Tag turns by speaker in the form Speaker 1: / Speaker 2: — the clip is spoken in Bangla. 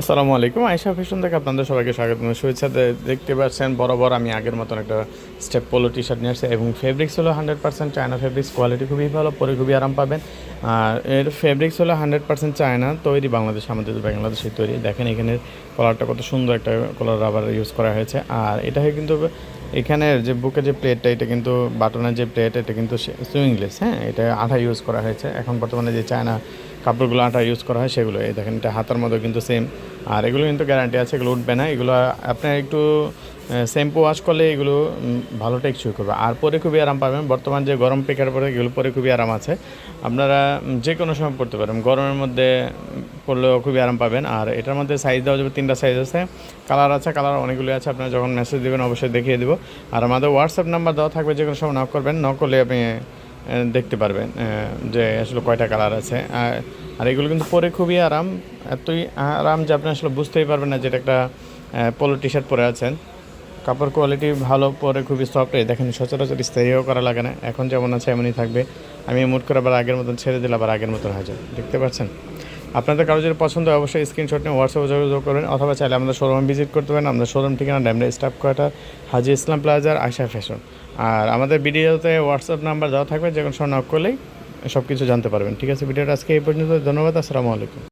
Speaker 1: আসসালামু আলাইকুম। আয়েশা ফ্যাশন থেকে আপনাদের সবাইকে স্বাগত। শুভেচ্ছা। দেখতে পাচ্ছেন বরাবর আমি আগের মতন একটা স্টেপ পোলো টি শার্ট নিয়ে আসছি এবং ফেব্রিক্স হলো 100% চায়না ফেব্রিক্স, কোয়ালিটি খুবই ভালো, পরে খুবই আরাম পাবেন। আর এর ফেব্রিক্স হলো 100% চায়না তৈরি, বাংলাদেশ, আমাদের বাংলাদেশে তৈরি। দেখেন এখানে কলারটা কত সুন্দর একটা কলার রাবার ইউজ করা হয়েছে। আর এটা কিন্তু এখানের যে বুকের যে প্লেটটা, এটা কিন্তু বাটনের যে প্লেট, এটা কিন্তু সুইংলেস। হ্যাঁ, এটা আঠা ইউজ করা হয়েছে। এখন বর্তমানে যে চায়না কাপড়গুলো আঠা ইউজ করা হয় সেগুলো, এই দেখেন এটা হাতার মতো কিন্তু সেম। আর এগুলো কিন্তু গ্যারান্টি আছে, এগুলো উঠবে না। এগুলো আপনার একটু শ্যাম্পু ওয়াশ করলে এগুলো ভালো টেকসই করবে। আর পরে খুবই আরাম পাবেন। বর্তমান যে গরম পেকার পরে এগুলো পরে খুবই আরাম আছে। আপনারা যে কোনো সময় পরতে পারেন, গরমের মধ্যে পরলেও খুবই আরাম পাবেন। আর এটার মধ্যে সাইজ দেওয়া যাবে, 3টা সাইজ আছে, কালার আছে, কালার অনেকগুলি আছে। আপনারা যখন মেসেজ দেবেন অবশ্যই দেখিয়ে দেবো। আর আমাদের হোয়াটসঅ্যাপ নাম্বার দেওয়া থাকবে, যে কোনো সময় নক করবেন, নক করলে আপনি দেখতে পারবেন যে আসলে কয়টা কালার আছে। আর এগুলো কিন্তু পরে খুবই আরাম, এতই আরাম যে আপনি আসলে বুঝতেই পারবেন না যে এটা একটা পোলো টি শার্ট পরে আছেন। কাপড় কোয়ালিটি ভালো, পরে খুবই সফট। দেখেন সচরাচর ইস্ত্রিও করা লাগে না, এখন যেমন আছে এমনই থাকবে। আমি মুড করে আবার আগের মতন ছেড়ে দিলে আবার আগের মতন হয়ে যায়, দেখতে পাচ্ছেন। আপনাদের কারো যদি পছন্দ হয় অবশ্যই স্ক্রিনশট নিয়ে হোয়াটসঅ্যাপে যোগাযোগ করবেন, অথবা চাইলে আমাদের শোরুম ভিজিট করতে পারেন। আমাদের শোরুম ঠিকানা ড্যামরা স্টাফ কোয়ার্টার, হাজি ইসলাম প্লাজার, আয়শা ফ্যাশন। আর আমাদের ভিডিওতে হোয়াটসঅ্যাপ নাম্বার দেওয়া থাকবে, যে কোনো সময় নক করলেই সব কিছু জানতে পারবেন। ঠিক আছে, ভিডিওটা আজকে এই পর্যন্ত। ধন্যবাদ। আসসালামু আলাইকুম।